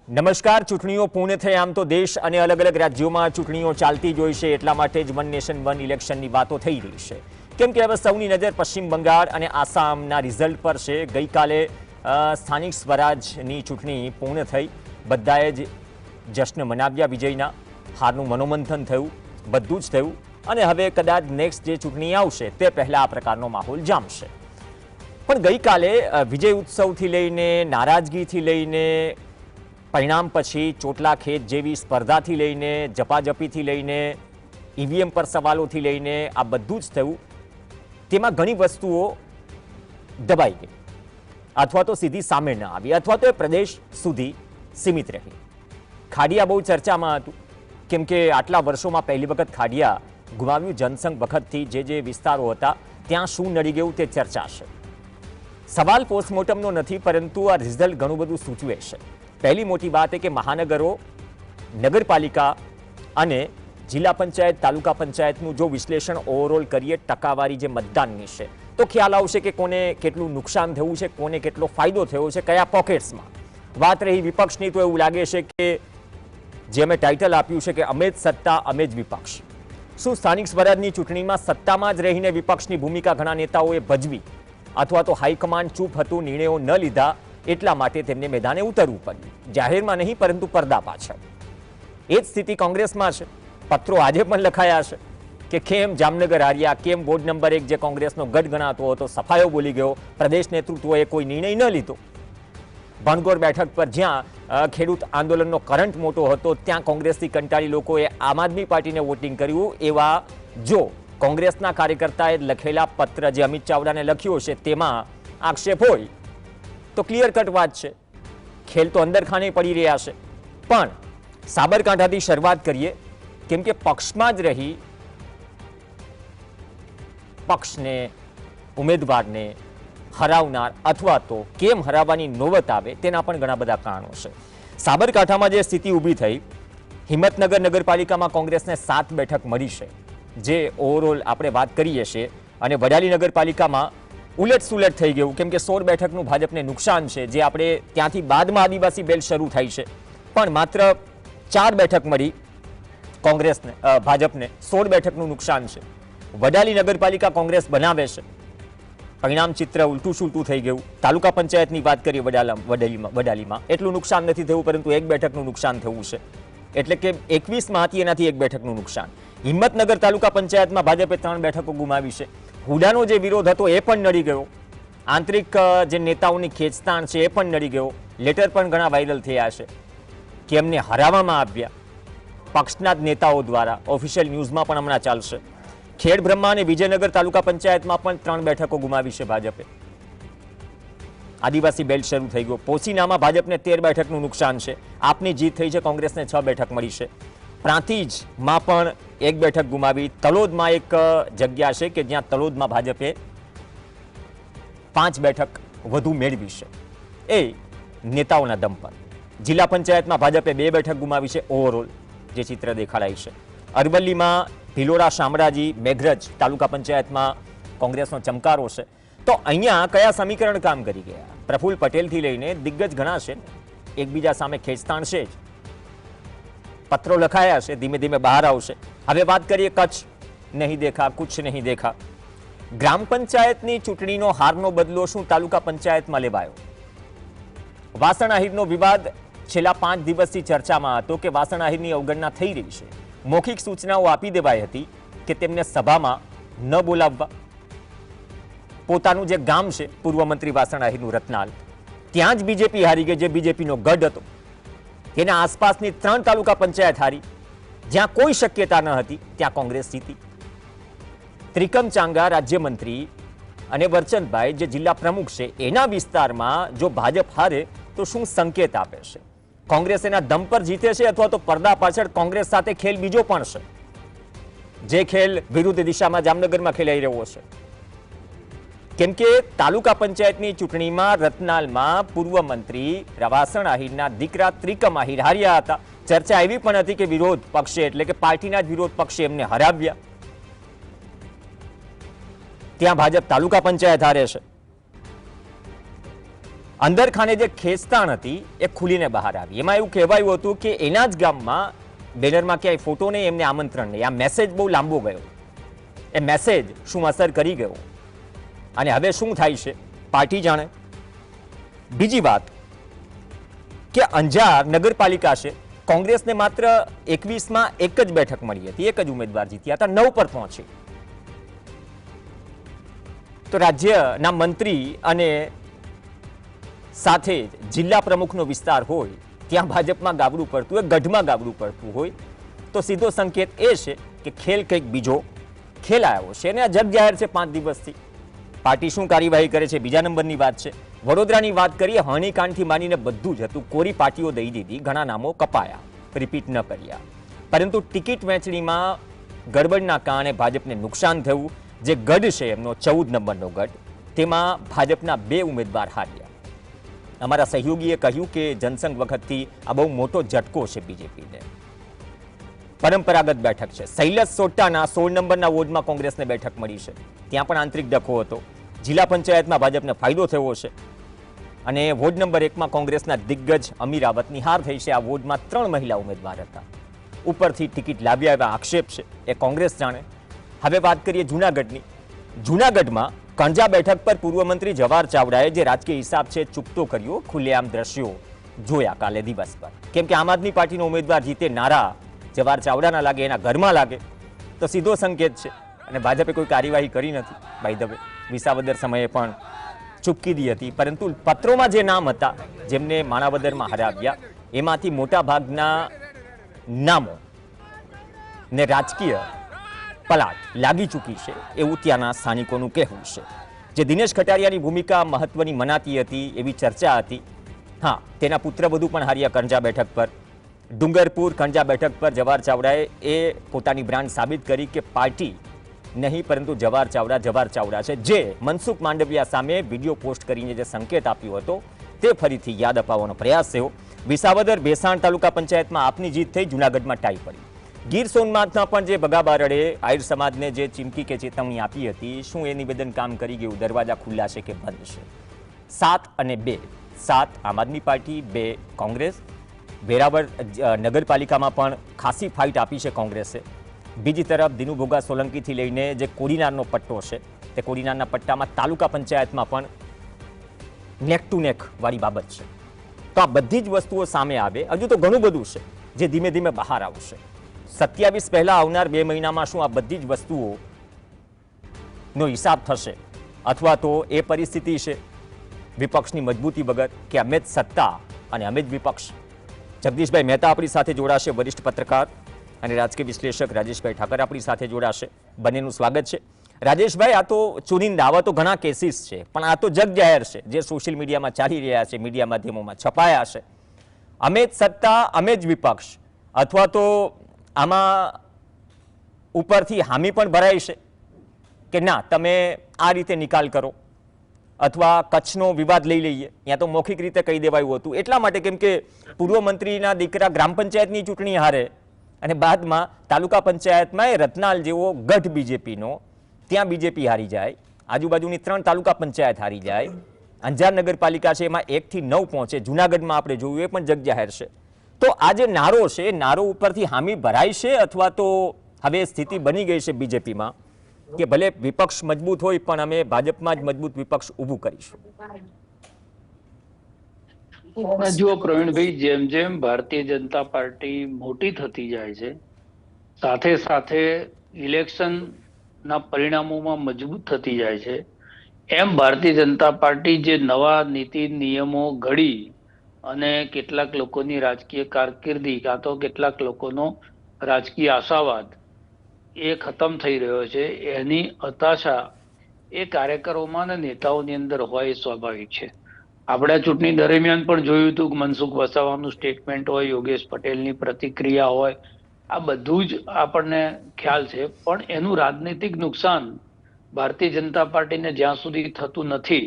નમસ્કાર. ચૂંટણીઓ પૂર્ણ થઈ આમ તો દેશ અને અલગ અલગ રાજ્યોમાં ચૂંટણીઓ ચાલતી જ હોય છે. એટલા માટે જ વન નેશન વન ઇલેક્શનની વાતો થઈ રહી છે. કેમ કે હવે સૌની નજર પશ્ચિમ બંગાળ અને આસામના રિઝલ્ટ પર છે. ગઈકાલે સ્થાનિક સ્વરાજની ચૂંટણી પૂર્ણ થઈ. બધાએ જ જશ્ન મનાવ્યા વિજયના. હારનું મનોમંથન થયું, બધું જ થયું. અને હવે કદાચ નેક્સ્ટ જે ચૂંટણી આવશે તે પહેલા આ પ્રકારનો માહોલ જામશે. પણ ગઈકાલે વિજય ઉત્સવથી લઈને, નારાજગીથી લઈને, પરિણામ પછી ચોટલા ખેત જેવી સ્પર્ધાથી લઈને, જપાજપીથી લઈને, ઈવીએમ પર સવાલોથી લઈને આ બધું જ થયું. તેમાં ઘણી વસ્તુઓ દબાઈ ગઈ, અથવા તો સીધી સામે ન આવી, અથવા તો એ પ્રદેશ સુધી સીમિત રહી. ખાડિયા બહુ ચર્ચામાં હતું, કેમ કે આટલા વર્ષોમાં પહેલી વખત ખાડિયા ગુમાવ્યું. જનસંઘ વખતથી જે વિસ્તારો હતા ત્યાં શું નડી ગયું તે ચર્ચા છે. સવાલ પોસ્ટમોર્ટમનો નથી, પરંતુ આ રિઝલ્ટ ઘણું બધું સૂચવે છે. પહેલી મોટી વાત એ કે મહાનગરો, નગરપાલિકા અને જિલ્લા પંચાયત, તાલુકા પંચાયતનું જો વિશ્લેષણ ઓવરઓલ કરીએ, ટકાવારી જે મતદાનની છે, તો ખ્યાલ આવશે કે કોને કેટલું નુકસાન થયું છે, કોને કેટલો ફાયદો થયો છે, કયા પોકેટ્સમાં. વાત રહી વિપક્ષની, તો એવું લાગે છે કે જે અમે ટાઇટલ આપ્યું છે કે અમે જ સત્તા, અમે જ વિપક્ષ. શું સ્થાનિક સ્વરાજની ચૂંટણીમાં સત્તામાં જ રહીને વિપક્ષની ભૂમિકા ઘણા નેતાઓએ ભજવી, અથવા તો હાઈકમાન્ડ ચૂપ હતું, નિર્ણયો ન લીધા, એટલા માટે તેમને મેદાને ઉતરવું પડ્યું? જાહેરમાં નહીં, પરંતુ પડદા પાછળ. એ જ સ્થિતિ કોંગ્રેસમાં છે. પત્રો આજે પણ લખાયા છે કે કેમ જામનગર હાર્યા, કેમ વોર્ડ નંબર 1 જે કોંગ્રેસનો ગઢ ગણાતો હતો સફાયો બોલી ગયો, પ્રદેશ નેતૃત્વએ કોઈ નિર્ણય ન લીધો. ભણગોર બેઠક પર જ્યાં ખેડૂત આંદોલનનો કરંટ મોટો હતો, ત્યાં કોંગ્રેસથી કંટાળી લોકોએ આમ આદમી પાર્ટીને વોટિંગ કર્યું. એવા જો કોંગ્રેસના કાર્યકર્તાએ લખેલા પત્ર જે અમિત ચાવડાને લખ્યો છે તેમાં આક્ષેપ હોય તો ક્લિયર કટ વાત છે. ખેલ તો અંદર ખાને પડી રહ્યા છે. પણ સાબરકાંઠાથી શરૂઆત કરીએ, કેમ કે પક્ષમાં જ રહી પક્ષને, ઉમેદવારને હરાવનાર અથવા તો કેમ હરાવવાની નોબત આવે તેના પણ ઘણા બધા કારણો છે. સાબરકાંઠામાં જે સ્થિતિ ઊભી થઈ, હિંમતનગર નગરપાલિકામાં કોંગ્રેસને 7 બેઠક મળી છે, જે ઓવરઓલ આપણે વાત કરીએ છીએ. અને વડાલી નગરપાલિકામાં ઉલટ સુલટ થઈ ગયું, કેમ કે 16 બેઠકનું ભાજપને નુકસાન છે, જે આપણે ત્યાંથી બાદમાં આદિવાસી બેલ્ટ શરૂ થાય છે. પણ માત્ર 4 બેઠક મળી કોંગ્રેસને, ભાજપને 16 બેઠકનું નુકસાન છે. વડાલી નગરપાલિકા કોંગ્રેસ બનાવે છે, પરિણામ ચિત્ર ઉલટું સુલટું થઈ ગયું. તાલુકા પંચાયતની વાત કરીએ વડાલીમાં એટલું નુકસાન નથી થયું, પરંતુ 1 બેઠકનું નુકસાન થયું છે. એટલે કે 21માં હતી એનાથી 1 બેઠકનું નુકસાન. હિંમતનગર તાલુકા પંચાયતમાં ભાજપે 3 બેઠકો ગુમાવી છે. હુડાનો જે વિરોધ હતો એ પણ નડી ગયો. આંતરિક જે નેતાઓની ખેંચતાણ છે એ પણ નડી ગયો. લેટર પણ ઘણા વાયરલ થયા છે કે એમને હરાવવામાં આવ્યા પક્ષના જ નેતાઓ દ્વારા. ઓફિશિયલ ન્યૂઝમાં પણ હમણાં ચાલશે. ખેડબ્રહ્મા અને વિજયનગર તાલુકા પંચાયતમાં પણ 3 બેઠકો ગુમાવી છે ભાજપે. આદિવાસી બેલ્ટ શરૂ થઈ ગયો. પોસીનામાં ભાજપને 13 બેઠકનું નુકસાન છે. આપની જીત થઈ છે, કોંગ્રેસને 6 બેઠક મળી છે. પ્રાંતિજમાં પણ 1 બેઠક ગુમાવી. તલોદમાં એક જગ્યા છે કે જ્યાં તલોદમાં ભાજપે 5 બેઠક વધુ મેળવી છે, એ નેતાઓના દમ પર. જિલ્લા પંચાયતમાં ભાજપે 2 બેઠક ગુમાવી છે. ઓવરઓલ જે ચિત્ર દેખાડાય છે. અરવલ્લીમાં ભિલોડા, શામળાજી, મેઘરજ તાલુકા પંચાયતમાં કોંગ્રેસનો ચમકારો છે. તો અહીંયા કયા સમીકરણ કામ કરી ગયા? પ્રફુલ્લ પટેલથી લઈને દિગ્ગજ ઘણા છે, એકબીજા સામે ખેંચતાણ છે જ. પત્રો લખાયા છે, ધીમે ધીમે બહાર આવશે. હવે વાત કરીએ કચ્છ. નહીં દેખા કુછ નહીં દેખા. ગ્રામ પંચાયતની ચૂંટણીનો હારનો બદલો શું તાલુકા પંચાયતમાં લેવાયો? વાસણ આહિરનો વિવાદ છેલ્લા 5 દિવસથી ચર્ચામાં હતો કે વાસણ આહિરની અવગણના થઈ રહી છે. મૌખિક સૂચનાઓ આપી દેવાઈ હતી કે તેમને સભામાં ન બોલાવવા. પોતાનું જે ગામ છે પૂર્વ મંત્રી વાસણ આહિરનું રત્નાલ, ત્યાં જ બીજેપી હારી ગઈ, જે બીજેપીનો ગઢ હતો. તેના આસપાસની 3 તાલુકા પંચાયત હારી. જ્યાં કોઈ શક્યતા ન હતી ત્યાં કોંગ્રેસ જીતી. ત્રિકમચાંગા રાજ્યમંત્રી અને વરચંદભાઈ જે જિલ્લા પ્રમુખ છે, એના વિસ્તારમાં જો ભાજપ હારે તો શું સંકેત આપે છે? કોંગ્રેસ એના દમ પર જીતે છે, અથવા તો પડદા પાછળ કોંગ્રેસ સાથે ખેલ બીજો પણ છે, જે ખેલ વિરુદ્ધ દિશામાં જામનગરમાં ખેલાઈ રહ્યો છે? કેમ કે તાલુકા પંચાયતની ચૂંટણીમાં રતનાલમાં પૂર્વ મંત્રી વાસણ આહિરના દીકરા ત્રિકમ આહિર હાર્યા હતા. ચર્ચા એવી પણ હતી કે વિરોધ પક્ષે, એટલે કે પાર્ટીના જ વિરોધ પક્ષે એમને હરાવ્યા. ત્યાં ભાજપ તાલુકા પંચાયત હારે છે. અંદરખાને જે ખેંચતાણ હતી એ ખુલીને બહાર આવી. એમાં એવું કહેવાયું હતું કે એના જ ગામમાં બેનરમાં ક્યાંય ફોટો નહીં, એમને આમંત્રણ નહીં. આ મેસેજ બહુ લાંબો ગયો. એ મેસેજ શું અસર કરી ગયો અને હવે શું થાય છે પાર્ટી જાણે. બીજી વાત કે અંજાર નગરપાલિકા છે, કોંગ્રેસને માત્ર 21માં એક જ બેઠક મળી હતી, એક જ ઉમેદવાર જીત્યા હતા, 9 પર પહોંચી. તો રાજ્યના મંત્રી અને સાથે જ જિલ્લા પ્રમુખનો વિસ્તાર હોય ત્યાં ભાજપમાં ગાબડું પડતું હોય, ગઢમાં ગાબડું પડતું હોય તો સીધો સંકેત એ છે કે ખેલ કંઈક બીજો ખેલાયો છે અને આ જગ જાહેર છે 5 દિવસથી. પાર્ટી શું કાર્યવાહી કરે છે બીજા નંબરની વાત છે. વડોદરાની વાત કરીએ, હણીકાંડથી માનીને બધું જ હતું, કોરી પાર્ટીઓ દઈ દીધી, ઘણા નામો કપાયા, રિપીટ ન કર્યા. પરંતુ ટિકિટ વહેંચણીમાં ગડબડના કારણે ભાજપને નુકસાન થયું. જે ગઢ છે એમનો 14 નંબરનો ગઢ, તેમાં ભાજપના 2 ઉમેદવાર હાર્યા. અમારા સહયોગીએ કહ્યું કે જનસંઘ વખતથી આ બહુ મોટો ઝટકો છે બીજેપીને. પરંપરાગત બેઠક છે. સૈલસ સોટાના 16 નંબરના વોર્ડમાં કોંગ્રેસને બેઠક મળી છે, ત્યાં પણ આંતરિક ડખો હતો. જિલ્લા પંચાયતમાં ભાજપને ફાયદો થયો છે અને વોર્ડ નંબર 1માં કોંગ્રેસના દિગ્ગજ અમીરાવતની હાર થઈ છે. આ વોર્ડમાં 3 મહિલા ઉમેદવાર હતા. ઉપરથી ટિકિટ લાવ્યા એવા આક્ષેપ છે, એ કોંગ્રેસ જાણે. હવે વાત કરીએ જૂનાગઢની. જૂનાગઢમાં કણજા બેઠક પર પૂર્વ મંત્રી જવાહર ચાવડાએ જે રાજકીય હિસાબ છે ચૂકતો કર્યો, ખુલ્લેઆમ દ્રશ્યો જોયા કાલે દિવસ પર. કેમ કે આમ આદમી પાર્ટીનો ઉમેદવાર જીતે નારા જવાહર ચાવડાના લાગે, એના ઘરમાં લાગે તો સીધો સંકેત છે. અને ભાજપે કોઈ કાર્યવાહી કરી નથી. બાય ધ વે વિસાવદર સમયે પણ ચૂપકીદી હતી, પરંતુ પત્રોમાં જે નામ હતા જેમને માણાવદરમાં હરાવ્યા એમાંથી મોટા ભાગના નામો ને રાજકીય પલાટ લાગી ચૂકી છે એવું ત્યાંના સ્થાનિકોનું કહેવું છે. જે દિનેશ કટારિયાની ભૂમિકા મહત્વની મનાતી હતી એવી ચર્ચા હતી. હા, તેના પુત્રવધુ પણ હાર્યા કણજા બેઠક પર. ડુંગરપુર કણજા બેઠક પર જવાહર ચાવડાએ એ પોતાની બ્રાન્ડ સાબિત કરી કે પાર્ટી નહીં પરંતુ જવાહર ચાવડા છે. જે મનસુખ માંડવિયા સામે વિડીયો પોસ્ટ કરીને જે સંકેત આપ્યો હતો તે ફરીથી યાદ અપાવવાનો પ્રયાસ થયો. વિસાવદર ભેસાણ તાલુકા પંચાયતમાં આપની જીત થઈ, જૂનાગઢમાં ટાઈ પડી. ગીર સોમનાથના પણ જે બગા બારડે આહિર સમાજને જે ચીમકી કે ચેતવણી આપી હતી, શું એ નિવેદન કામ કરી ગયું? દરવાજા ખુલ્લા છે કે બંધ છે? 7 અને 2, 7 આમ આદમી પાર્ટી, 2 કોંગ્રેસ. વેરાવળ નગરપાલિકામાં પણ ખાસી ફાઇટ આપી છે કોંગ્રેસે. બીજી તરફ દિનુ ભોગા સોલંકીથી લઈને જે કોડીનારનો પટ્ટો છે તે કોડીનારના પટ્ટામાં તાલુકા પંચાયતમાં પણ નેક ટુ નેક વાળી બાબત છે. તો આ બધી જ વસ્તુઓ સામે આવે. હજુ તો ઘણું બધું છે જે ધીમે ધીમે બહાર આવશે. 27 પહેલા આવનાર 2 મહિનામાં શું આ બધી જ વસ્તુઓનો હિસાબ થશે અથવા તો એ પરિસ્થિતિ છે વિપક્ષની મજબૂતી વગર કે અમે જ સત્તા અને અમે જ વિપક્ષ? જગદીશભાઈ મહેતા આપણી સાથે જોડાશે, વરિષ્ઠ પત્રકાર અને રાજકીય વિશ્લેષક રાજેશભાઈ ઠાકર આપણી સાથે જોડાશે. બંનેનું સ્વાગત છે. રાજેશભાઈ, આ તો ચુનિંદા, આવા તો ઘણા કેસીસ છે, પણ આ તો જગ જાહેર છે જે સોશિયલ મીડિયામાં ચાલી રહ્યા છે, મીડિયા માધ્યમોમાં છપાયા છે. અમે જ સત્તા અમે જ વિપક્ષ, અથવા તો આમાં ઉપરથી હામી પણ ભરાય છે કે ના તમે આ રીતે નિકાલ કરો, અથવા કચ્છનો વિવાદ લઈ લઈએ, ત્યાં તો મૌખિક રીતે કહી દેવાયું હતું. એટલા માટે કેમ કે પૂર્વ મંત્રીના દીકરા ગ્રામ પંચાયતની ચૂંટણી હારે અને બાદમાં તાલુકા પંચાયતમાં એ રત્નાલ જેવો ગઢ બીજેપીનો, ત્યાં બીજેપી હારી જાય, આજુબાજુની 3 તાલુકા પંચાયત હારી જાય. અંજાર નગરપાલિકા છે એમાં 1 થી 9 પહોંચે. જૂનાગઢમાં આપણે જોયું એ પણ જગ જાહેર છે. તો આ જે નારો છે, નારો ઉપરથી હામી ભરાય છે અથવા તો હવે સ્થિતિ બની ગઈ છે બીજેપીમાં કે ભલે વિપક્ષ મજબૂત હોય પણ અમે ભાજપમાં જ મજબૂત વિપક્ષ ઊભું કરીશું? જુઓ પ્રવીણભાઈ, જેમ જેમ ભારતીય જનતા પાર્ટી મોટી થતી જાય છે, સાથે સાથે ઇલેક્શનના પરિણામોમાં મજબૂત થતી જાય છે, એમ ભારતીય જનતા પાર્ટી જે નવા નીતિ નિયમો ઘડી અને કેટલાક લોકોની રાજકીય કારકિર્દી કાં તો કેટલાક લોકોનો રાજકીય આશાવાદ એ ખતમ થઈ રહ્યો છે, એની હતાશા એ કાર્યકરોમાં અને નેતાઓની અંદર હોય એ સ્વાભાવિક છે. આપણે ચૂંટણી દરમિયાન પણ જોયું હતું કે મનસુખ વસાવાનું સ્ટેટમેન્ટ હોય, યોગેશ પટેલની પ્રતિક્રિયા હોય, આ બધું જ આપણને ખ્યાલ છે. પણ એનું રાજનૈતિક નુકસાન ભારતીય જનતા પાર્ટીને જ્યાં સુધી થતું નથી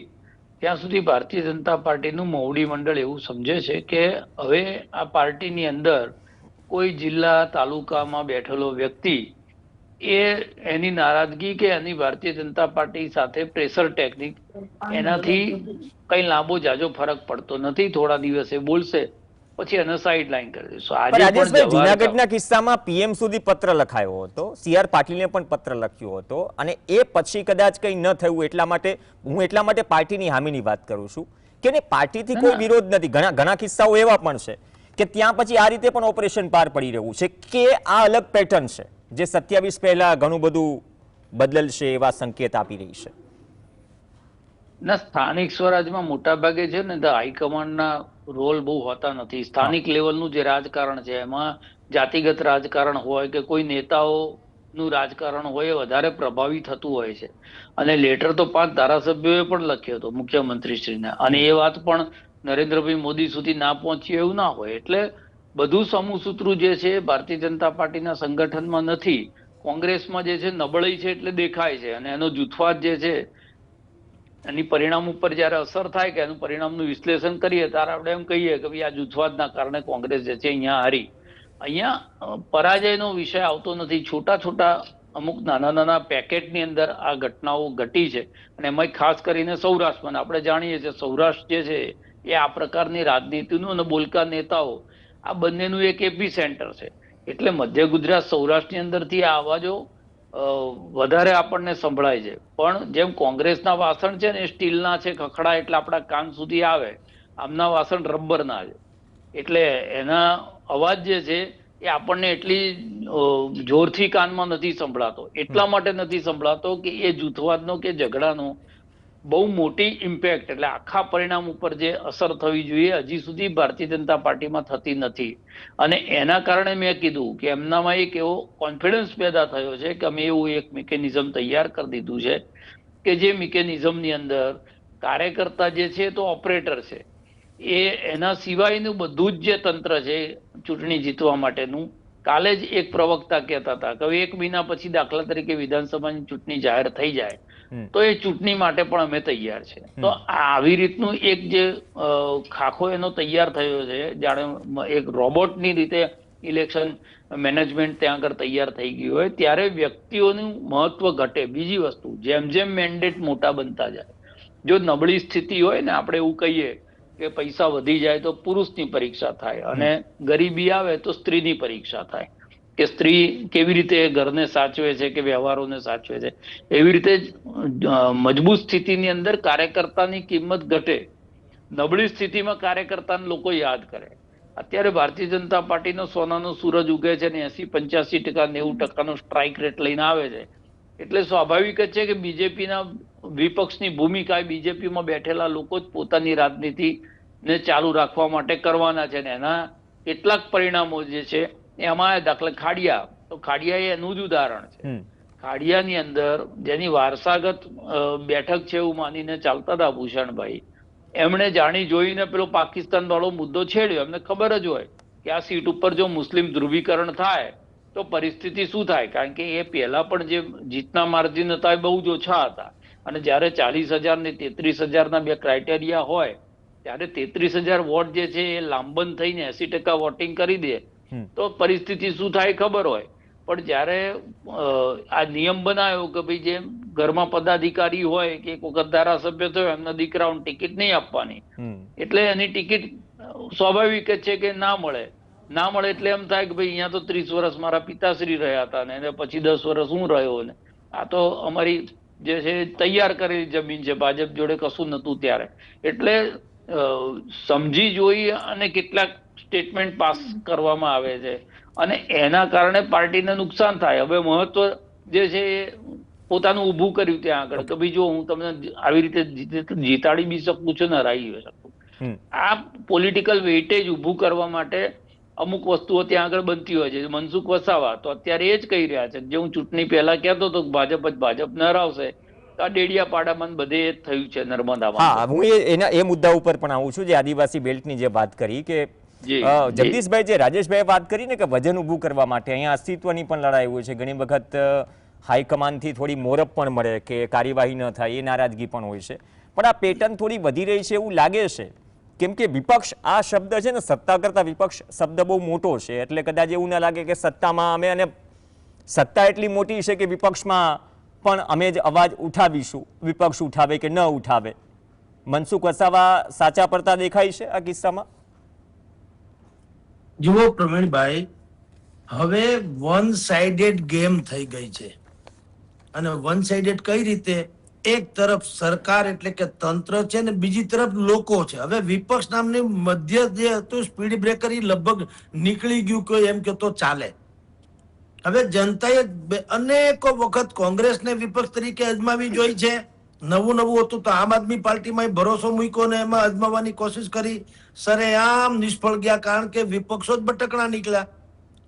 ત્યાં સુધી ભારતીય જનતા પાર્ટીનું મોવડી મંડળ એવું સમજે છે કે હવે આ પાર્ટીની અંદર કોઈ જિલ્લા તાલુકામાં બેઠેલો વ્યક્તિ એ એની નારાજગી કે એની ભારતીય જનતા પાર્ટી સાથે પ્રેશર ટેકનિક, એનાથી કઈ લાંબો જાજો ફરક પડતો નથી. થોડા દિવસે બોલશે, પછી એને સાઈડ લાઈન કરી દઈશું. પણ આજે પણ રાજેશભાઈ, જવાહર જૂનાગઢના કિસ્સામાં પીએમ સુધી પત્ર લખાયો હતો, CR પાટીલને પણ પત્ર લખ્યો હતો, અને એ પછી કદાચ કંઈ ન થયું એટલા માટે પાર્ટીની હામીની વાત કરું છું કે પાર્ટીથી કોઈ વિરોધ નથી. ઘણા કિસ્સાઓ એવા પણ છે કે ત્યાં પછી આ રીતે પણ ઓપરેશન પાર પડી રહ્યું છે કે આ અલગ પેટર્ન છે જે 27 પહેલા ઘણું બધું બદલશે એવા સંકેત આપી રહી છે. ના, સ્થાનિક સ્વરાજમાં મોટા ભાગે છે ને હાઈકમાન્ડના રોલ બહુ હોતા નથી. સ્થાનિક લેવલનું જે રાજકારણ છે એમાં જાતિગત રાજકારણ હોય કે કોઈ નેતાઓનું રાજકારણ હોય એ વધારે પ્રભાવી થતું હોય છે. અને લેટર તો 5 ધારાસભ્યોએ પણ લખ્યો હતો મુખ્યમંત્રીશ્રીને, અને એ વાત પણ નરેન્દ્રભાઈ મોદી સુધી ના પહોંચી એવું ના હોય. એટલે બધું સમૂહ સૂત્રું જે છે ભારતીય જનતા પાર્ટીના સંગઠનમાં નથી. કોંગ્રેસમાં જે છે નબળાઈ છે એટલે દેખાય છે, અને એનો જૂથવાદ જે છે એની પરિણામ ઉપર જયારે અસર થાય કે એનું પરિણામનું વિશ્લેષણ કરીએ ત્યારે આપણે એમ કહીએ કે ભાઈ આ જૂથવાદના કારણે કોંગ્રેસ જે છે અહીંયા હારી. અહીંયા પરાજયનો વિષય આવતો નથી. છોટા છોટા અમુક નાના નાના પેકેટની અંદર આ ઘટનાઓ ઘટી છે, અને એમાં ખાસ કરીને સૌરાષ્ટ્રમાં આપણે જાણીએ છીએ સૌરાષ્ટ્ર જે છે એ આ પ્રકારની રાજનીતિનું અને બોલકા નેતાઓ આ બંનેનું એક એપી સેન્ટર છે. એટલે મધ્ય ગુજરાત સૌરાષ્ટ્રની અંદરથી આ અવાજો વધારે આપણને સંભળાય છે. પણ જેમ કોંગ્રેસના વાસણ છે ને એ સ્ટીલના છે, ખખડા એટલે આપણા કાન સુધી આવે, આમના વાસણ રબરના છે. એટલે એના અવાજ જે છે એ આપણને એટલી જોરથી કાનમાં નથી સંભળાતો. એટલા માટે નથી સંભળાતો કે એ જૂથવાદનો કે ઝઘડાનો બહુ મોટી ઇમ્પેક્ટ, એટલે આખા પરિણામ ઉપર જે અસર થવી જોઈએ હજી સુધી ભારતીય જનતા પાર્ટીમાં થતી નથી. અને એના કારણે મેં કીધું કે એમનામાં એક એવો કોન્ફિડન્સ પેદા થયો છે કે અમે એવું એક મિકેનિઝમ તૈયાર કરી દીધું છે કે જે મિકેનિઝમની અંદર કાર્યકર્તા જે છે તો ઓપરેટર છે, એ એના સિવાયનું બધું જ જે તંત્ર છે ચૂંટણી જીતવા માટેનું. કાલે જ એક પ્રવક્તા કહેતા હતા કે 1 મહિના પછી દાખલા તરીકે વિધાનસભાની ચૂંટણી જાહેર થઈ જાય તો એ ચૂંટણી માટે પણ અમે તૈયાર છે. તો આવી રીતનું એક જે ખાખો એનો તૈયાર થયો છે, જાણે એક રોબોટની રીતે ઇલેક્શન મેનેજમેન્ટ ત્યાં આગળ તૈયાર થઈ ગયું હોય, ત્યારે વ્યક્તિઓનું મહત્વ ઘટે. બીજી વસ્તુ, જેમ જેમ મેન્ડેટ મોટા બનતા જાય, જો નબળી સ્થિતિ હોય ને, આપણે એવું કહીએ કે પૈસા વધી જાય તો પુરુષની પરીક્ષા થાય, અને ગરીબી આવે તો સ્ત્રીની પરીક્ષા થાય કે સ્ત્રી કેવી રીતે ઘરને સાચવે છે કે વ્યવહારોને સાચવે છે. એવી રીતે મજબૂત સ્થિતિની અંદર કાર્યકર્તાની કિંમત ઘટે, નબળી સ્થિતિમાં કાર્યકર્તાને લોકો યાદ કરે. અત્યારે ભારતીય જનતા પાર્ટીનો સોનાનો સૂરજ ઉગે છે ને 80-85%, 90% સ્ટ્રાઇક રેટ લઈને આવે છે. એટલે સ્વાભાવિક જ છે કે બીજેપીના વિપક્ષની ભૂમિકા બીજેપીમાં બેઠેલા લોકો જ પોતાની રાજનીતિને ચાલુ રાખવા માટે કરવાના છે, ને એના કેટલાક પરિણામો જે છે એમાં દાખલા ખાડિયા, તો ખાડિયા એ એનું જ ઉદાહરણ છે. ખાડિયાની અંદર જેની વારસાગત બેઠક છે એવું માનીને ચાલતા હતા ભૂષણભાઈ, એમણે જાણી જોઈને પેલો પાકિસ્તાન વાળો મુદ્દો છેડ્યો. એમને ખબર જ હોય કે આ સીટ ઉપર જો મુસ્લિમ ધ્રુવીકરણ થાય તો પરિસ્થિતિ શું થાય, કારણ કે એ પહેલા પણ જે જીતના માર્જિન હતા એ બહુ જ ઓછા હતા, અને જ્યારે 40,000 ને 33,000 બે ક્રાઇટેરિયા હોય ત્યારે 33,000 વોટ જે છે એ લાંબન થઈને 80% વોટિંગ કરી દે તો પરિસ્થિતિ શું થાય ખબર હોય. પણ જ્યારે આ નિયમ બનાવ્યો કે ભાઈ જે ઘરમાં પદાધિકારી હોય કે એક વખત ધારાસભ્ય થયો એમના દીકરાઓને ટિકિટ નહીં આપવાની, એટલે એની ટિકિટ સ્વાભાવિક જ છે કે ના મળે એટલે એમ થાય કે ભાઈ અહીંયા તો 30 વર્ષ મારા પિતાશ્રી રહ્યા હતા ને એને પછી 10 વર્ષ હું રહ્યો, ને આ તો અમારી જે છે તૈયાર કરેલી જમીન છે, ભાજપ જોડે કશું નતું ત્યારે. એટલે સમજી જોઈ અને કેટલાક સ્ટેટમેન્ટ પાસ કરવામાં આવે છે, અને એના કારણે પાર્ટીને નુકસાન થાય. હવે મહત્વ જે છે એ પોતાનું ઊભું કર્યું ત્યાં આગળ કે ભાઈ જો હું તમને આવી રીતે જીતાડી બી શકું છું ને હરાવી શકું. આ પોલિટિકલ વેઇટેજ ઊભું કરવા માટે અમુક વસ્તુઓ ત્યાં આગળ બનતી હોય છે. મનસુખ વસાવા તો અત્યારે એ જ કહી રહ્યા છે જે હું ચૂંટણી પહેલા કહેતો હતો ભાજપ ન હરાવશે, આ ડેડિયાપાડામાં બધે જ થયું છે નર્મદામાં. હા, હું એ મુદ્દા ઉપર પણ આવું છું, જે આદિવાસી બેલ્ટની જે વાત કરી કે જગદીશભાઈ, જે રાજેશભાઈ વાત કરી ને કે વજન ઊભું કરવા માટે અહીંયા અસ્તિત્વની પણ લડાઈ હોય છે. ઘણી વખત હાઈકમાન્ડથી થોડી મોરપ પણ મળે કે કાર્યવાહી ન થાય, એ નારાજગી પણ હોય છે. પણ આ પેટર્ન થોડી વધી રહી છે એવું લાગે છે, કેમ કે વિપક્ષ આ શબ્દ છે ને, સત્તા કરતા વિપક્ષ શબ્દ બહુ મોટો છે, એટલે કદાચ એવું ના લાગે કે સત્તામાં અમે અને સત્તા એટલી મોટી છે કે વિપક્ષમાં પણ અમે જ અવાજ ઉઠાવીશું, વિપક્ષ ઉઠાવે કે ન ઉઠાવે. મનસુખ વસાવા સાચા પડતા દેખાય છે આ કિસ્સામાં? જુઓ પ્રવીણભાઈ, હવે વન સાઇડેડ ગેમ થઈ ગઈ છે. અને વન સાઇડેડ કઈ રીતે? એક તરફ સરકાર એટલે કે તંત્ર છે ને બીજી તરફ લોકો છે. હવે વિપક્ષ નામની મધ્ય જે હતું સ્પીડ બ્રેકર એ લગભગ નીકળી ગયું કે એમ કે તો ચાલે. હવે જનતાએ અનેકો વખત કોંગ્રેસને વિપક્ષ તરીકે અજમાવી જોઈ છે. નવું હતું તો આમ આદમી પાર્ટીમાં ભરોસો મૂક્યો ને એમાં અજમાવવાની કોશિશ કરી, સરેઆમ નિષ્ફળ ગયા, કારણ કે વિપક્ષો જ બટકણા નીકળ્યા.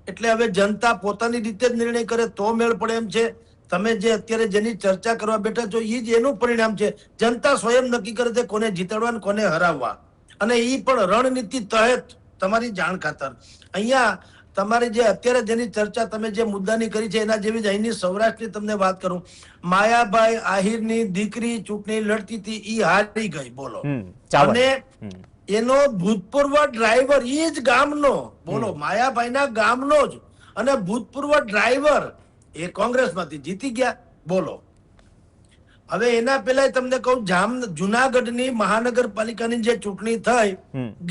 એટલે હવે જનતા પોતાની રીતે જ નિર્ણય કરે તો મેળ પડે એમ છે. તમે જે અત્યારે જેની ચર્ચા કરવા બેઠા છો એ જ એનું પરિણામ છે. જનતા સ્વયં નક્કી કરે છે કોને જીતાડવા અને કોને હરાવવા, અને એ પણ રણનીતિ તહેત. તમારી જાણ ખાતર અહીંયા તમારી જે અત્યારે જેની ચર્ચા તમે જે મુદ્દાની કરી છે એના જેવી જ અહીંની સૌરાષ્ટ્રની તમને વાત કરું. માયાભાઈ આહિરની દીકરી ચૂંટણી લડતી હતી, ઈ હારી ગઈ, બોલો. અને એનો ભૂતપૂર્વ ડ્રાઈવર એ જ ગામનો, બોલો, માયાભાઈના ગામનો જ, અને ભૂતપૂર્વ ડ્રાઈવર એ કોંગ્રેસમાંથી જીતી ગયા, બોલો. હવે એના પહેલા તમને કહું, જુનાગઢની મહાનગરપાલિકાની જે ચૂંટણી થઈ,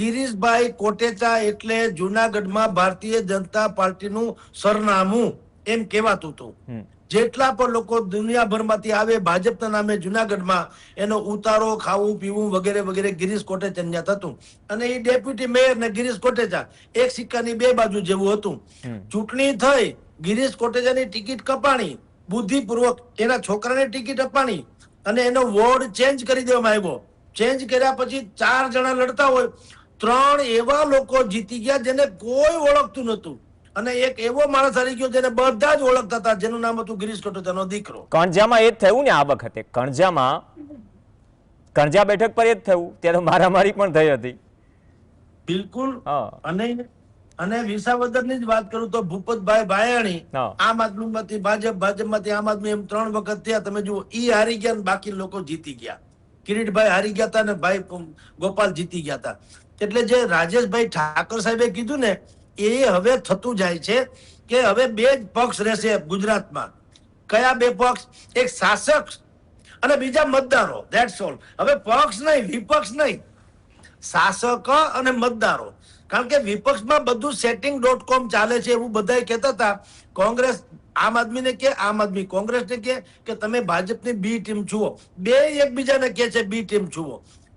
ગિરીશભાઈ કોટેચા એટલે જુનાગઢમાં ભારતીય જનતા પાર્ટીનું સરનામું એમ કહેવાતું હતું. જેટલા પણ લોકો દુનિયાભરમાંથી આવે ભાજપના નામે જુનાગઢમાં, એનો ઉતારો, ખાવું પીવું વગેરે વગેરે ગિરીશ કોટેચા થતું. અને એ ડેપ્યુટી મેયર ને ગિરીશ કોટેચા એક સિક્કાની બે બાજુ જેવું હતું. ચૂંટણી થઈ, ગિરીશ કોટેચાની ટિકિટ કપાણી, બુદ્ધિપૂર્વક એના છોકરાને ટિકિટ અપાણી અને એનો વોર્ડ ચેન્જ કરી દેવામાં આવ્યો. ચેન્જ કર્યા પછી 4 જણા લડતા હોય, 3 એવા લોકો જીતી ગયા જેને કોઈ ઓળખતું નતું, અને એક એવો માણસ હારી ગયો જેને બધા જ ઓળખતા હતા, જેનું નામ હતું ગિરીશ કોટેચાનો દીકરો. કણજામાં એ જ થયું ને આ વખતે. કણજા બેઠક પર એ જ થયું. ત્યારે મારામારી પણ થઈ હતી. બિલકુલ. અને વિસાવદરની જ વાત કરું તો ભૂપતભાઈ ભાયાણી આમ આદમીમાંથી ભાજપ, ભાજપમાંથી આમ આદમી, એમ 3 વખત થયા. તમે જુઓ, ઈ હારી ગયા ને બાકી લોકો જીતી ગયા. કિરીટભાઈ હારી ગયા હતા ને ભાઈ ગોપાલ જીતી ગયા હતા. એટલે જે રાજેશભાઈ ઠાકર સાહેબે કીધું ને, એ હવે થતું જાય છે કે હવે 2 જ પક્ષ રહેશે ગુજરાતમાં. કયા 2 પક્ષ? એક શાસક અને બીજા મતદારો, ધેટ્સ ઓલ. હવે પક્ષ નહીં, વિપક્ષ નહીં, શાસક અને મતદારો. કારણ કે વિપક્ષમાં બધું setting.com ચાલે છે એવું બધા કહેતા હતા. કોંગ્રેસ આમ આદમીને કે, આમ આદમી કોંગ્રેસને કે તમે ભાજપની બી ટીમ છુઓ. બે એકબીજાને કે છે બી ટીમ છુઓ.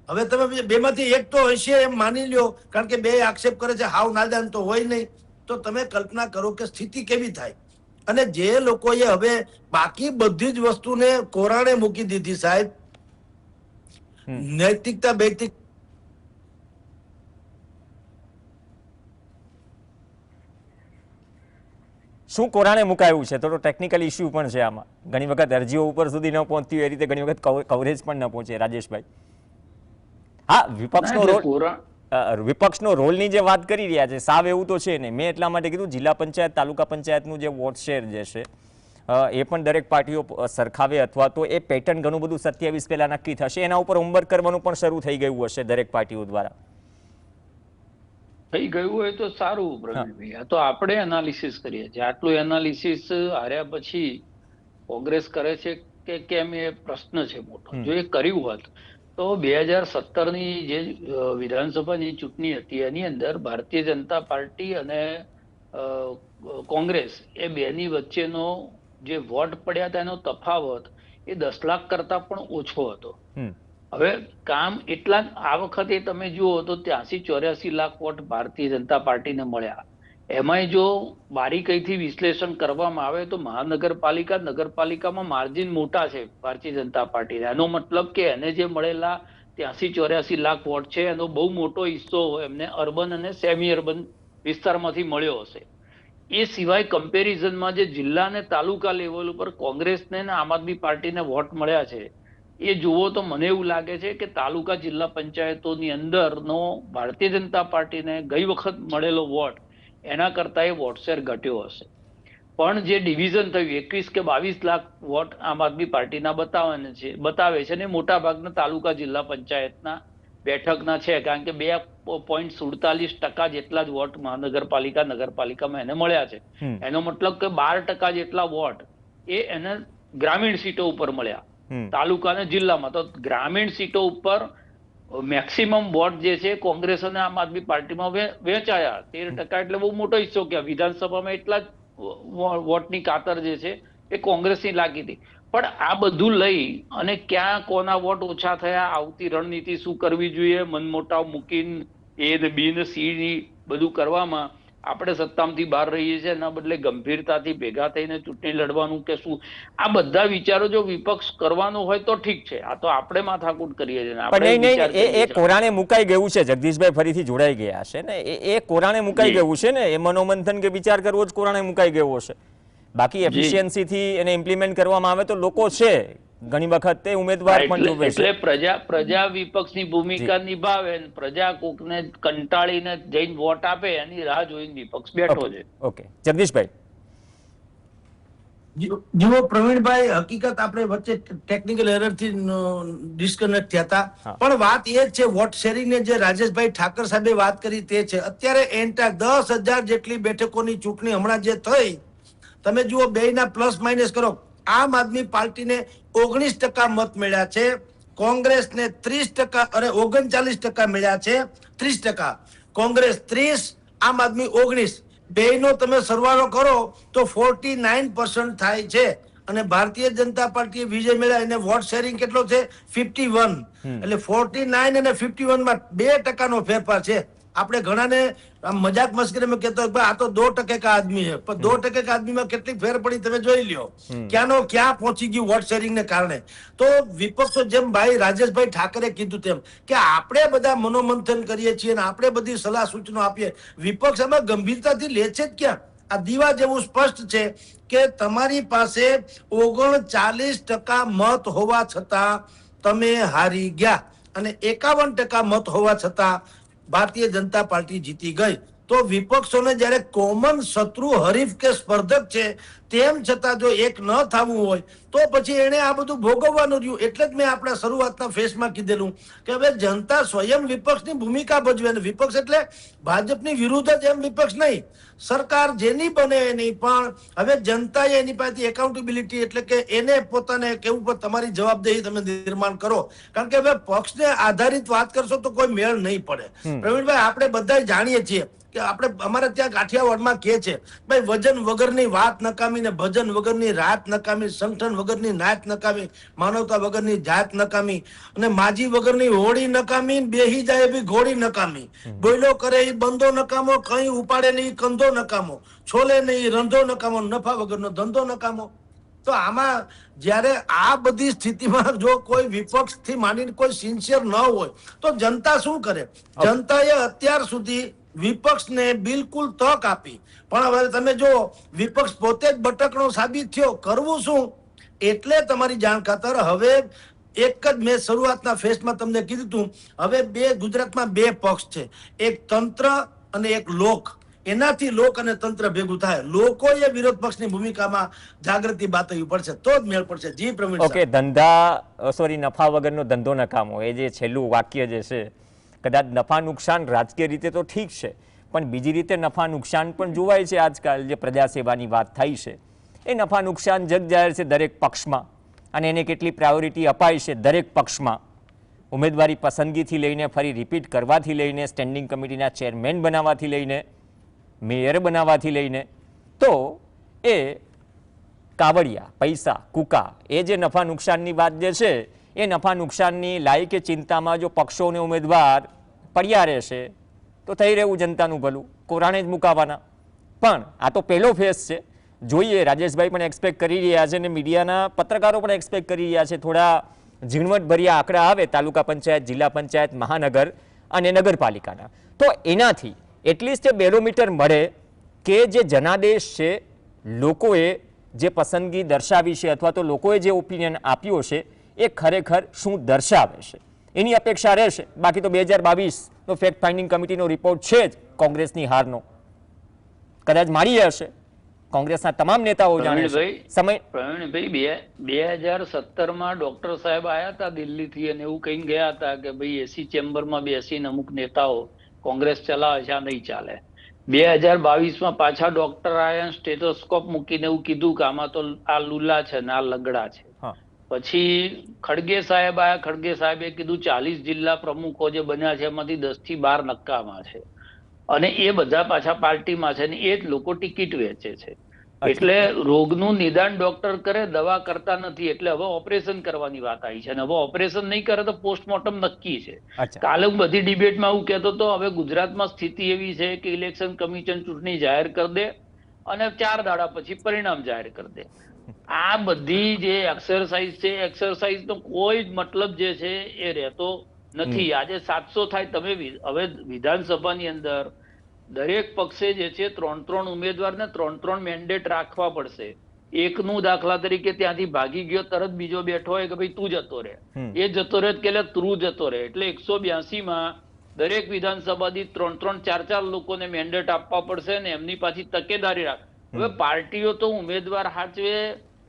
હવે તમે બેમાંથી એક તો હશે એમ માની લ્યો, કારણ કે બે આક્ષેપ કરે છે. હાવ નાદાન તો હોય નહીં. તો તમે કલ્પના કરો કે સ્થિતિ કેવી થાય. અને જે લોકોએ હવે બાકી બધી જ વસ્તુને કોરાણે મૂકી દીધી સાહેબ, નૈતિકતા બૈતિક. શું કોરાણે મુકાયું છે? થોડો ટેકનિકલ ઇસ્યુ પણ છે આમાં. ઘણી વખત અરજીઓ ઉપર સુધી ન પહોંચતી હોય, એ રીતે ઘણી વખત કવરેજ પણ ન પહોંચે. રાજેશભાઈ, હા, વિપક્ષનો રોલની જે વાત કરી રહ્યા છે, સાવ એવું તો છે ને. મેં એટલા માટે કીધું, જિલ્લા પંચાયત, તાલુકા પંચાયતનું જે વોટ શેર જે છે એ પણ દરેક પાર્ટીઓ સરખાવે, અથવા તો એ પેટર્ન ઘણું બધું 27 પહેલા નક્કી થશે. એના ઉપર હોમવર્ક કરવાનું પણ શરૂ થઈ ગયું હશે દરેક પાર્ટીઓ દ્વારા. થઈ ગયું હોય તો સારું પ્રવીણભાઈ. આ તો આપણે એનાલિસિસ કરીએ છીએ. આટલું એનાલિસિસ હાર્યા પછી કોંગ્રેસ કરે છે કે કેમ, એ પ્રશ્ન છે મોટો. જો એ કર્યું હોત તો 2017ની જે વિધાનસભાની ચૂંટણી હતી એની અંદર ભારતીય જનતા પાર્ટી અને કોંગ્રેસ એ બેની વચ્ચેનો જે વોટ પડ્યા હતા એનો તફાવત એ 10 લાખ કરતા પણ ઓછો હતો. હવે કામ એટલા આ વખતે તમે જુઓ તો 83-84 લાખ વોટ ભારતીય જનતા પાર્ટીને મળ્યા. એમાંય જો બારીકાઈથી વિશ્લેષણ કરવામાં આવે તો મહાનગરપાલિકા, નગરપાલિકામાં માર્જિન મોટા છે ભારતીય જનતા પાર્ટીને. એનો મતલબ કે એને જે મળેલા 83-84 લાખ વોટ છે એનો બહુ મોટો હિસ્સો એમને અર્બન અને સેમી અર્બન વિસ્તારમાંથી મળ્યો હશે. એ સિવાય કમ્પેરિઝનમાં જે જિલ્લા અને તાલુકા લેવલ ઉપર કોંગ્રેસને અને આમ આદમી પાર્ટીને વોટ મળ્યા છે એ જુઓ તો મને એવું લાગે છે કે તાલુકા જિલ્લા પંચાયતોની અંદરનો ભારતીય જનતા પાર્ટીને ગઈ વખત મળેલો વોટ એના કરતા એ વોટ શેર ઘટ્યો હશે. પણ જે ડિવિઝન થયું 21 કે 22 લાખ વોટ આમ આદમી પાર્ટીના બતાવે છે અને મોટા ભાગના તાલુકા જિલ્લા પંચાયતના બેઠકના છે, કારણ કે 2 12.47% જેટલા જ વોટ નગરપાલિકામાં એને મળ્યા છે. એનો મતલબ કે 12% જેટલા વોટ એને ગ્રામીણ સીટો ઉપર મળ્યા, તાલુકા અને જિલ્લામાં. તો ગ્રામીણ સીટો ઉપર મેક્સિમમ વોટ જે છે કોંગ્રેસ અને આમ આદમી પાર્ટીમાં વહેંચાયા. 13% એટલે બહુ મોટો હિસ્સો કહેવાય. વિધાનસભામાં એટલા જ વોટની કાતર જે છે એ કોંગ્રેસની લાગી હતી. પણ આ બધું લઈ અને ક્યાં કોના વોટ ઓછા થયા, આવતી રણનીતિ શું કરવી જોઈએ, મનમોટાવ મૂકીને એ ને બી ને સી ની બધું કરવામાં આપણે સત્તામાંથી બહાર રહીએ છીએ, એના બદલે ગંભીરતાથી ભેગા થઈને ચૂંટણી લડવાનું કે શું, આ બધા વિચારો જો વિપક્ષ કરવાનો હોય તો ઠીક છે. આ તો આપણે માથાકૂટ કરીએ છીએ. પણ નહીં, એ કોરાણે મુકાઈ ગયું છે. જગદીશભાઈ ફરીથી જોડાઈ ગયા છે ને, એ કોરાણે મુકાઈ ગયું છે ને, એ મનોમંથન કે વિચાર કરવો જ કોરાણે મુકાઈ ગયો છે. બાકી એફિશિયન્સી થી એને ઇમ્પ્લિમેન્ટ કરવામાં આવે તો લોકો છે, ઘણી વખત તે ઉમેદવાર પણ જોવે છે. એટલે પ્રજા વિપક્ષની ભૂમિકા નિભાવે, પ્રજા કોકને કંટાળીને જઈને વોટ આપે એની રાહ જોઈને વિપક્ષ બેઠો છે. ઓકે જગદીશભાઈ. જુઓ પ્રવીણભાઈ, હકીકત આપણે વચ્ચે ટેકનિકલ એરર થી ડિસ્કનેક્ટ થયા હતા, પણ વાત એ જ છે વોટ શેરિંગ ને જે રાજેશભાઈ ઠાકર સાહેબે વાત કરી તે છે. અત્યારે 10,000 જેટલી બેઠકોની ચૂંટણી હમણાં જે થઈ, તમે જુઓ બેયના પ્લસ માઇનસ કરો, આમ આદમી પાર્ટીને 19% મત મળ્યા છે, કોંગ્રેસને 30% અને 39% મળ્યા છે. 30%, કોંગ્રેસ 30, આમ આદમી 19, બેયનો તમે સરવાળો કરો તો 49% થાય છે. અને ભારતીય જનતા પાર્ટીએ વિજય મેળવ્યા, એને વોટ શેરિંગ કેટલો છે 51. એટલે 49 અને 51 માં 2% ફેરફાર છે. આપણે ઘણાને મજાક મસ્કરીમાં કહેતો આ તો 2% કા આદમી છે, પણ 2% કા આદમીમાં કેટલી ફેર પડી તમે જોઈ લ્યો, ક્યાંનો ક્યાં પહોંચી ગયું વોટ શેરિંગ ને કારણે. તો વિપક્ષો જેમ ભાઈ રાજેશભાઈ ઠાકરે કીધું તેમ કે આપણે બધા મનોમંથન કરીએ છીએ અને આપણે બધી સલાહ સૂચનો આપીએ, વિપક્ષ આમાં ગંભીરતાથી લે છે જ ક્યાં? આ દીવા જેવું સ્પષ્ટ છે કે તમારી પાસે 39% મત હોવા છતાં તમે હારી ગયા અને 51% મત હોવા છતાં ભારતીય જનતા પાર્ટી જીતી ગઈ. તો વિપક્ષોને જ્યારે કોમન શત્રુ, હરીફ કે સ્પર્ધક છે તેમ છતાં જો એક ન થવું હોય તો પછી એને આ બધું ભોગવવાનું રહ્યું. એટલે જ મેં આપણા શરૂઆતના ફેસમાં કીધેલું કે હવે જનતા સ્વયં વિપક્ષની ભૂમિકા ભજવે. અને વિપક્ષ એટલે ભાજપની વિરુદ્ધ જ એમ વિપક્ષ નહીં, સરકાર જેની બને એની, પણ હવે જનતાએ એની પાસેથી એકાઉન્ટેબિલિટી એટલે કે એને પોતાને કેવું પણ તમારી જવાબદેહી તમે નિર્માણ કરો. કારણ કે હવે પક્ષને આધારિત વાત કરશો તો કોઈ મેળ નહીં પડે. પ્રવીણભાઈ, આપણે બધા જાણીએ છીએ કે આપણે અમારે ત્યાં કાઠિયાવાડમાં કહે છે ભાઈ, વજન વગરની વાત નકામી ને ભજન વગરની રાત નકામી, સંગઠન વગરની નાત નકામી, માનવતા વગરની જાત નકામી, અને માજી વગરની હોળી નકામી, બેહી જાય એવી ઘોડી નકામી, બોયલો કરે એ બંધો નકામો, કઈ ઉપાડે નહીં કંધો નકામો, છોલે નહીં રંધો નકામો, નફા વગરનો ધંધો નકામો. તો આમાં જ્યારે આ બધી સ્થિતિમાં જો કોઈ વિપક્ષ થી માંડીને કોઈ સિન્સિયર ન હોય તો જનતા શું કરે? જનતાએ અત્યાર સુધી વિપક્ષને બિલકુલ તક આપી, પણ હવે તમે જો વિપક્ષ પોતે જ બટકણો સાબિત થયો. કરવું શું? એટલે તમારી જાણ ખાતર હવે એક જ મેં શરૂઆતના ફેસમાં તમને કીધું હતું, હવે ગુજરાતમાં 2 પક્ષ છે, એક તંત્ર અને એક લોક. એનાથી લોક અને તંત્ર ભેગું થાય. લોકોએ વિરોધ પક્ષની ભૂમિકામાં જાગૃતિ બાતવવી પડશે તો જ મેળ પડશે. જી પ્રવીણ. ઓકે, નફા વગરનો ધંધો નકામો, એ જે છેલ્લું વાક્ય જે છે, કદાચ નફા નુકસાન રાજકીય રીતે તો ઠીક છે, પણ બીજી રીતે નફા નુકસાન પણ જોવાય છે. આજકાલ જે પ્રજાસેવાની વાત થઈ છે એ નફા નુકસાન જગ જાહેર છે દરેક પક્ષમાં, અને એને કેટલી પ્રાયોરિટી અપાય છે દરેક પક્ષમાં. ઉમેદવારી પસંદગીથી લઈને ફરી રિપીટ કરવાથી લઈને, સ્ટેન્ડિંગ કમિટીના ચેરમેન બનાવવાથી લઈને, મેયર બનાવવાથી લઈને, તો એ કાવડિયા, પૈસા, કુકા, એ જે નફા નુકસાનની વાત જે છે એ નફા નુકસાનની લાઈ કે ચિંતામાં જો પક્ષોને ઉમેદવાર પડ્યા રહેશે તો થઈ રહેવું જનતાનું ભલું, કોરાણે જ મુકાવાના. પણ આ તો પહેલો ફેઝ છે. જોઈએ, રાજેશભાઈ પણ એક્સપેક્ટ કરી રહ્યા છે અને મીડિયાના પત્રકારો પણ એક્સપેક્ટ કરી રહ્યા છે થોડા ઝીણવટભર્યા આંકડા આવે તાલુકા પંચાયત, જિલ્લા પંચાયત, મહાનગર અને નગરપાલિકાના, તો એનાથી એટલીસ્ટ એ બેરોમીટર મળે કે જે જનાદેશ છે, લોકોએ જે પસંદગી દર્શાવી છે અથવા તો લોકોએ જે ઓપિનિયન આપ્યો છે એ ખરેખર શું દર્શાવે છે, એની અપેક્ષા રહેશે. બાકી તો 2022નો ફેક્ટ ફાઇન્ડિંગ કમિટીનો રિપોર્ટ છે જ કોંગ્રેસની હારનો, કદાચ મારી હશે, કોંગ્રેસના તમામ નેતાઓ જાણે છે. પ્રવીણભાઈ, 2017માં ડોક્ટર સાહેબ આયા હતા દિલ્હીથી અને એવું કહીને ગયા હતા કે ભાઈ એસી ચેમ્બરમાં બેસીને અમુક નેતાઓ કોંગ્રેસ ચલાવે છે આ નહીં ચાલે. 2022માં પાછા ડોક્ટર આયા, સ્ટેથોસ્કોપ મૂકીને એવું કીધું કે આમાં તો આ લુલા છે ને આ લંગડા છે. હા. પછી ખડગે સાહેબ આયા, ખડગે સાહેબે કીધું 40 જિલ્લા પ્રમુખો જે બન્યા છે એમાંથી 10 થી 12 નક્કામાં છે અને એ બધા પાછા પાર્ટીમાં છે ને એ જ લોકો ટિકિટ વેચે છે. એટલે રોગનું નિદાન ડોક્ટર કરે, દવા કરતા નથી. એટલે હવે ઓપરેશન કરવાની વાત આવી છે અને હવે ઓપરેશન નહીં કરે તો પોસ્ટમોર્ટમ નક્કી છે. કાલે હું બધી ડિબેટમાં એવું કહેતો હતો, હવે ગુજરાતમાં સ્થિતિ એવી છે કે ઇલેક્શન કમિશન ચૂંટણી જાહેર કરી દે અને 4 દાડા પછી પરિણામ જાહેર કરી દે. આ બધી જે એક્સરસાઇઝ છે, એક્સરસાઇઝ નો કોઈ જ મતલબ જે છે એ રહેતો નથી. આજે 700 થાય, તમે હવે વિધાનસભાની અંદર દરેક પક્ષે જે છે 3-3 ઉમેદવારને 3-3 મેન્ડેટ રાખવા પડશે. એકનું દાખલા તરીકે ત્યાંથી ભાગી ગયો તરત બીજો બેઠો હોય કે ભાઈ તું જતો રહે, એ જતો રહે કે તું જતો રહે. એટલે 182માં દરેક વિધાનસભાથી 3-3, 4-4 લોકોને મેન્ડેટ આપવા પડશે ને એમની પાછી તકેદારી રાખ. હવે પાર્ટીઓ તો ઉમેદવાર હાચવે,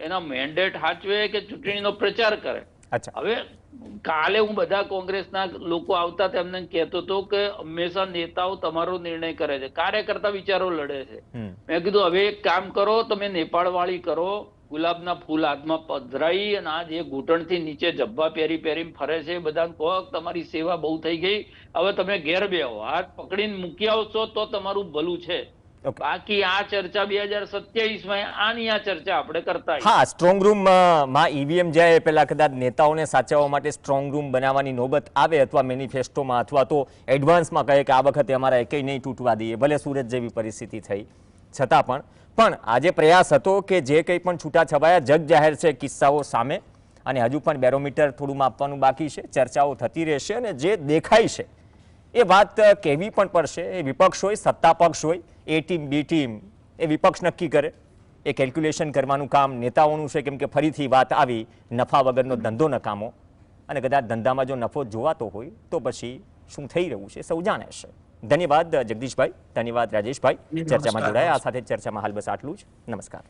એના મેન્ડેટ હાચવે કે ચૂંટણીનો પ્રચાર કરે. હવે કાલે હું બધા કોંગ્રેસના લોકો આવતા તેમને કહેતો હતો કે હંમેશા નેતાઓ તમારો નિર્ણય કરે છે, કાર્યકર્તા વિચારો લડે છે. મેં કીધું હવે એક કામ કરો, તમે નેપાળ વાળી કરો, ગુલાબના ફૂલ હાથમાં પધરાઈ અને આ જે ઘૂંટણથી નીચે જબ્બા પહેરી ફરે છે બધાને કહો તમારી સેવા બહુ થઈ ગઈ, હવે તમે ઘેર બેહો, હાથ પકડીને મૂકી આવશો તો તમારું ભલું છે. બાકી આ ચર્ચા 2027માં આની આ ચર્ચા આપણે કરતા. હા, સ્ટ્રોંગ રૂમ માં ઈવીએમ જાય પેલા કદાચ નેતાઓને સાચવવા માટે સ્ટ્રોંગ રૂમ બનાવવાની નોબત આવે અથવા મેનિફેસ્ટોમાં અથવા તો એડવાન્સમાં કહે કે આ વખતે અમારા એકેય નહીં તૂટવા દઈએ, ભલે સુરત જેવી પરિસ્થિતિ થઈ છતાં પણ આજે પ્રયાસ હતો કે જે કંઈ પણ છૂટાછવાયા જગ જાહેર છે કિસ્સાઓ સામે, અને હજુ પણ બેરોમીટર થોડું માપવાનું બાકી છે, ચર્ચાઓ થતી રહેશે અને જે દેખાય છે એ વાત કહેવી પણ પડશે. એ વિપક્ષ હોય, સત્તા પક્ષ હોય, એ ટીમ બી ટીમ, એ વિપક્ષ નક્કી કરે. એ કેલ્ક્યુલેશન કરવાનું કામ નેતાઓનું છે, કેમ કે ફરીથી વાત આવી નફા વગરનો ધંધો નકામો, અને કદાચ ધંધામાં જો નફો જોવાતો હોય તો પછી શું થઈ રહ્યું છે સૌ જાણે છે. ધન્યવાદ જગદીશભાઈ, ધન્યવાદ રાજેશભાઈ ચર્ચામાં જોડાયા. આ સાથે ચર્ચામાં હાલ બસ આટલું જ. નમસ્કાર.